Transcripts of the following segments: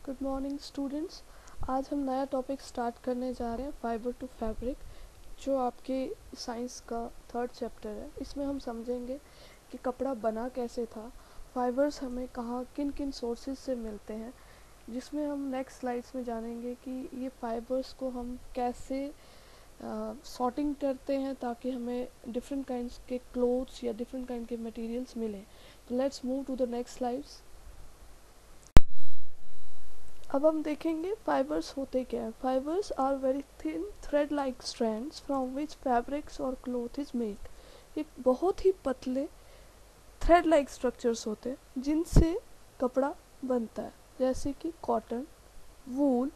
Good morning students. आज हम नया टॉपिक स्टार्ट करने जा रहे हैं, फाइबर टू फैब्रिक, जो आपके साइंस का थर्ड चैप्टर है। इसमें हम समझेंगे कि कपड़ा बना कैसे था, फाइबर्स हमें कहाँ किन किन सोर्सेज से मिलते हैं, जिसमें हम नेक्स्ट स्लाइड्स में जानेंगे कि ये फाइबर्स को हम कैसे सॉर्टिंग करते हैं ताकि हमें डिफरेंट काइंड्स के क्लोथ्स या डिफरेंट काइंड के मटेरियल्स मिलें। तो let's move to the next slides. अब हम देखेंगे फाइबर्स होते क्या है। Fibres are very thin thread like strands from which fabrics और क्लॉथ इज मेड। ये बहुत ही पतले थ्रेड लाइक स्ट्रक्चर्स होते हैं जिनसे कपड़ा बनता है, जैसे कि कॉटन, वूल,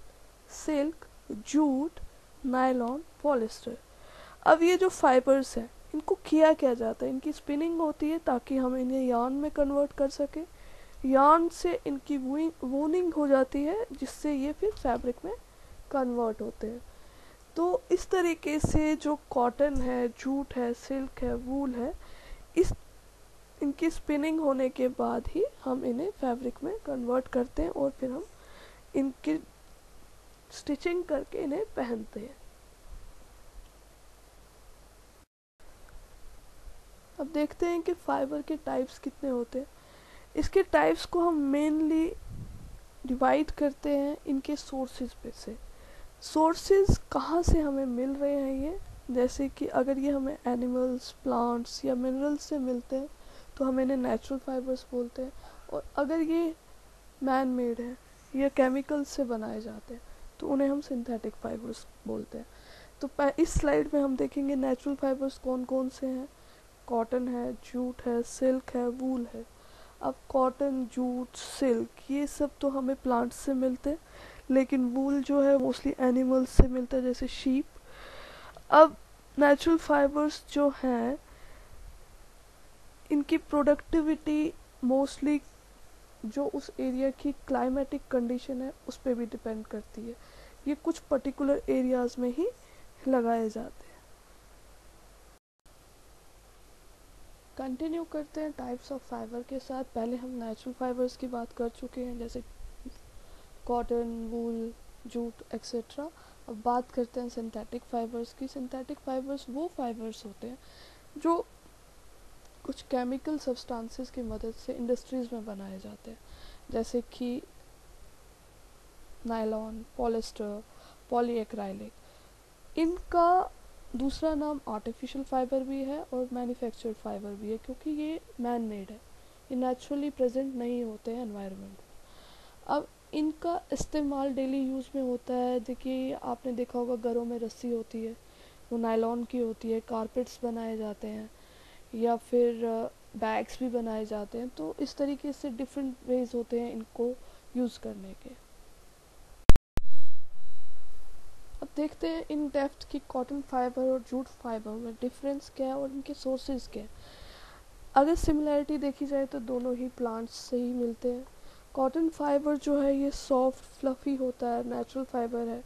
सिल्क, जूट, नायलॉन, पॉलिस्टर। अब ये जो फाइबर्स हैं इनको किया क्या जाता है, इनकी स्पिनिंग होती है ताकि हम इन्हें यार्न में कन्वर्ट कर सकें। यार्न से इनकी वूनिंग हो जाती है जिससे ये फिर फैब्रिक में कन्वर्ट होते हैं। तो इस तरीके से जो कॉटन है, जूट है, सिल्क है, वूल है, इस इनकी स्पिनिंग होने के बाद ही हम इन्हें फैब्रिक में कन्वर्ट करते हैं और फिर हम इनकी स्टिचिंग करके इन्हें पहनते हैं। अब देखते हैं कि फाइबर के टाइप्स कितने होते हैं। इसके टाइप्स को हम मेनली डिवाइड करते हैं इनके सोर्सेज पे से। सोर्सेज कहाँ से हमें मिल रहे हैं ये, जैसे कि अगर ये हमें एनिमल्स, प्लांट्स या मिनरल्स से मिलते हैं तो हम इन्हें नेचुरल फाइबर्स बोलते हैं। और अगर ये मैन मेड है या केमिकल्स से बनाए जाते हैं तो उन्हें हम सिंथेटिक फाइबर्स बोलते हैं। तो इस स्लाइड में हम देखेंगे नेचुरल फाइबर्स कौन कौन से हैं। कॉटन है, जूट है, सिल्क है, वूल है। अब कॉटन, जूट, सिल्क ये सब तो हमें प्लांट्स से मिलते हैं, लेकिन वूल जो है मोस्टली एनिमल्स से मिलता है, जैसे शीप। अब नेचुरल फाइबर्स जो हैं इनकी प्रोडक्टिविटी मोस्टली जो उस एरिया की क्लाइमेटिक कंडीशन है उस पर भी डिपेंड करती है। ये कुछ पर्टिकुलर एरियाज में ही लगाए जाते हैं। कंटिन्यू करते हैं टाइप्स ऑफ फाइबर के साथ। पहले हम नेचुरल फाइबर्स की बात कर चुके हैं, जैसे कॉटन, वूल, जूट एक्सेट्रा। अब बात करते हैं सिंथेटिक फाइबर्स की। सिंथेटिक फाइबर्स वो फाइबर्स होते हैं जो कुछ केमिकल सब्सटेंसेस की मदद से इंडस्ट्रीज में बनाए जाते हैं, जैसे कि नायलॉन, पॉलिस्टर, पॉलीएक्राइलिक। इनका दूसरा नाम आर्टिफिशियल फाइबर भी है और मैन्युफैक्चर्ड फाइबर भी है, क्योंकि ये मैन मेड है, ये नेचुरली प्रेजेंट नहीं होते हैं एनवायरनमेंट में। अब इनका इस्तेमाल डेली यूज़ में होता है। देखिए, आपने देखा होगा घरों में रस्सी होती है, वो नायलॉन की होती है। कारपेट्स बनाए जाते हैं या फिर बैग्स भी बनाए जाते हैं। तो इस तरीके से डिफरेंट वेज होते हैं इनको यूज़ करने के। अब देखते हैं इन डेप्थ की कॉटन फाइबर और जूट फाइबर में डिफरेंस क्या है और इनके सोर्सेज क्या है। अगर सिमिलैरिटी देखी जाए तो दोनों ही प्लांट्स से ही मिलते हैं। कॉटन फाइबर जो है ये सॉफ्ट फ्लफी होता है, नेचुरल फाइबर है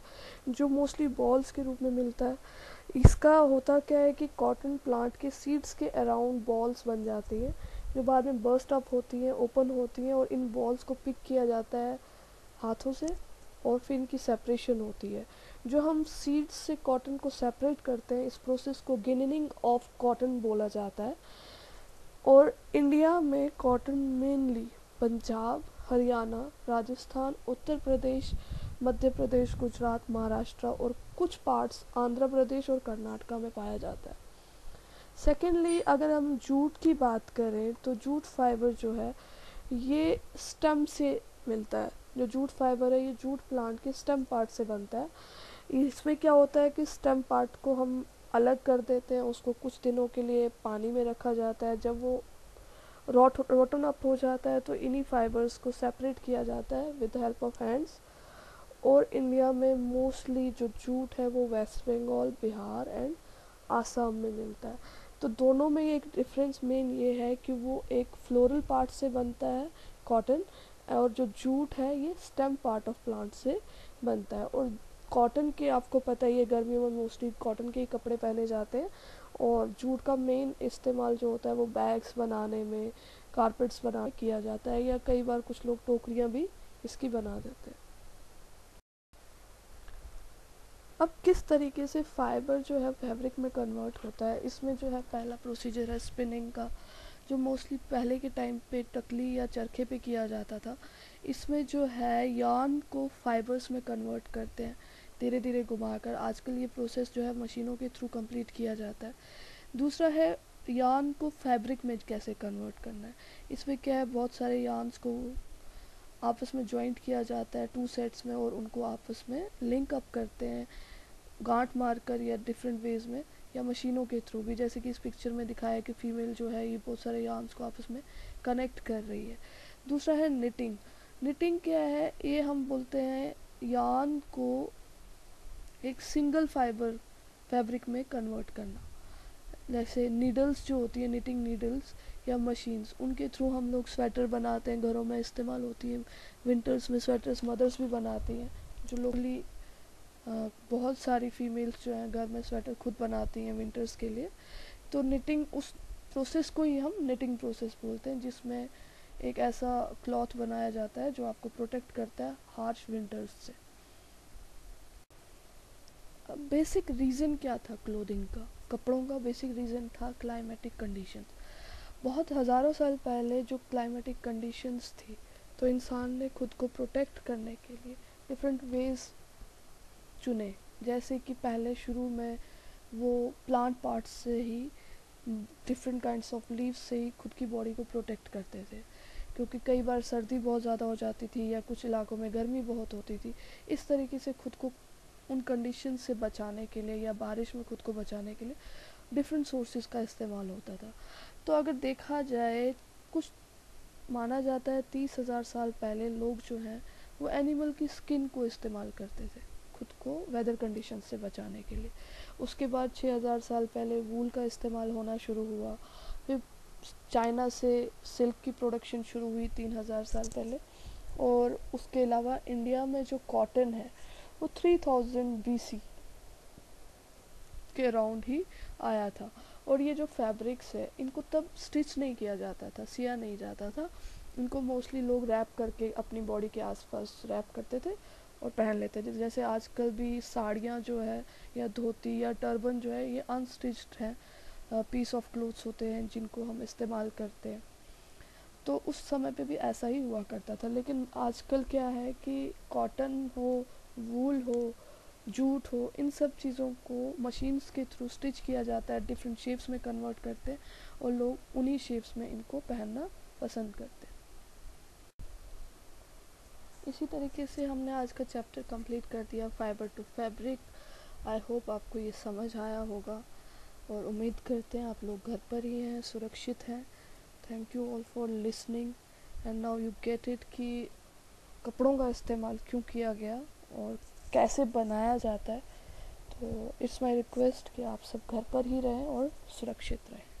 जो मोस्टली बॉल्स के रूप में मिलता है। इसका होता क्या है कि कॉटन प्लांट के सीड्स के अराउंड बॉल्स बन जाती है जो बाद में बर्स्ट अप होती हैं, ओपन होती हैं, और इन बॉल्स को पिक किया जाता है हाथों से और फिर इनकी सेपरेशन होती है। जो हम सीड्स से कॉटन को सेपरेट करते हैं, इस प्रोसेस को गिनिंग ऑफ कॉटन बोला जाता है। और इंडिया में कॉटन मेनली पंजाब, हरियाणा, राजस्थान, उत्तर प्रदेश, मध्य प्रदेश, गुजरात, महाराष्ट्र और कुछ पार्ट्स आंध्र प्रदेश और कर्नाटका में पाया जाता है। सेकेंडली, अगर हम जूट की बात करें तो जूट फाइबर जो है ये स्टेम से मिलता है। जो जूट फाइबर है ये जूट प्लांट के स्टेम पार्ट से बनता है। इसमें क्या होता है कि स्टेम पार्ट को हम अलग कर देते हैं, उसको कुछ दिनों के लिए पानी में रखा जाता है। जब वो रोटन अप हो जाता है तो इन्हीं फाइबर्स को सेपरेट किया जाता है विद हेल्प ऑफ हैंड्स। और इंडिया में मोस्टली जो जूट है वो वेस्ट बंगाल, बिहार एंड आसाम में मिलता है। तो दोनों में एक डिफरेंस मेन ये है कि वो एक फ्लोरल पार्ट से बनता है कॉटन, और जो जूट है ये स्टेम पार्ट ऑफ प्लांट से बनता है। और कॉटन के आपको पता ही है गर्मियों में मोस्टली कॉटन के ही कपड़े पहने जाते हैं, और जूट का मेन इस्तेमाल जो होता है वो बैग्स बनाने में, कारपेट्स बना किया जाता है, या कई बार कुछ लोग टोकरियाँ भी इसकी बना देते हैं। अब किस तरीके से फाइबर जो है फैब्रिक में कन्वर्ट होता है, इसमें जो है पहला प्रोसीजर है स्पिनिंग का, जो मोस्टली पहले के टाइम पे टकली या चरखे पे किया जाता था। इसमें जो है यार्न को फाइबर्स में कन्वर्ट करते हैं धीरे धीरे घुमाकर। आजकल ये प्रोसेस जो है मशीनों के थ्रू कंप्लीट किया जाता है। दूसरा है यार्न को फैब्रिक में कैसे कन्वर्ट करना है। इसमें क्या है, बहुत सारे यार्न्स को आपस में जॉइंट किया जाता है 2 सेट्स में, और उनको आपस में लिंक अप करते हैं गांठ मारकर या डिफरेंट वेज में, या मशीनों के थ्रू भी, जैसे कि इस पिक्चर में दिखाया है कि फीमेल जो है ये बहुत सारे यार्न्स को आपस में कनेक्ट कर रही है। दूसरा है निटिंग। निटिंग क्या है, ये हम बोलते हैं यार्न को एक सिंगल फाइबर फैब्रिक में कन्वर्ट करना। जैसे नीडल्स जो होती है, निटिंग नीडल्स या मशीन्स, उनके थ्रू हम लोग स्वेटर बनाते हैं, घरों में इस्तेमाल होती है। विंटर्स में स्वेटर्स मदर्स भी बनाती हैं, जो लोगली बहुत सारी फीमेल्स जो हैं घर में स्वेटर खुद बनाती हैं विंटर्स के लिए। तो निटिंग, उस प्रोसेस को ही हम निटिंग प्रोसेस बोलते हैं, जिसमें एक ऐसा क्लॉथ बनाया जाता है जो आपको प्रोटेक्ट करता है हार्श विंटर्स से। बेसिक रीज़न क्या था क्लोथिंग का, कपड़ों का बेसिक रीज़न था क्लाइमेटिक कंडीशंस। बहुत हज़ारों साल पहले जो क्लाइमेटिक कंडीशंस थी, तो इंसान ने खुद को प्रोटेक्ट करने के लिए डिफरेंट वेज चुने। जैसे कि पहले शुरू में वो प्लांट पार्ट्स से ही, डिफरेंट काइंड्स ऑफ लीव्स से ही खुद की बॉडी को प्रोटेक्ट करते थे, क्योंकि कई बार सर्दी बहुत ज़्यादा हो जाती थी या कुछ इलाकों में गर्मी बहुत होती थी। इस तरीके से खुद को उन कंडीशन से बचाने के लिए या बारिश में खुद को बचाने के लिए डिफरेंट सोर्सेज का इस्तेमाल होता था। तो अगर देखा जाए, कुछ माना जाता है 30,000 साल पहले लोग जो हैं वो एनिमल की स्किन को इस्तेमाल करते थे खुद को वेदर कंडीशन से बचाने के लिए। उसके बाद 6,000 साल पहले वूल का इस्तेमाल होना शुरू हुआ। फिर चाइना से सिल्क की प्रोडक्शन शुरू हुई 3,000 साल पहले। और उसके अलावा इंडिया में जो कॉटन है वो 3000 BC के अराउंड ही आया था। और ये जो फैब्रिक्स है, इनको तब स्टिच नहीं किया जाता था, सिया नहीं जाता था। इनको मोस्टली लोग रैप करके अपनी बॉडी के आसपास रैप करते थे और पहन लेते थे। जैसे आजकल भी साड़ियाँ जो है या धोती या टर्बन जो है, ये अनस्टिच्ड है पीस ऑफ क्लोथ्स होते हैं जिनको हम इस्तेमाल करते हैं। तो उस समय पे भी ऐसा ही हुआ करता था। लेकिन आजकल क्या है कि कॉटन हो, वूल हो, जूट हो, इन सब चीज़ों को मशीन्स के थ्रू स्टिच किया जाता है, डिफरेंट शेप्स में कन्वर्ट करते हैं और लोग उन्हीं शेप्स में इनको पहनना पसंद करते हैं। इसी तरीके से हमने आज का चैप्टर कंप्लीट कर दिया, fibre to fabric. I hope आपको ये समझ आया होगा और उम्मीद करते हैं आप लोग घर पर ही हैं, सुरक्षित हैं। Thank you all for listening and now you get it कि कपड़ों का इस्तेमाल क्यों किया गया और कैसे बनाया जाता है। तो इट्स माय रिक्वेस्ट कि आप सब घर पर ही रहें और सुरक्षित रहें।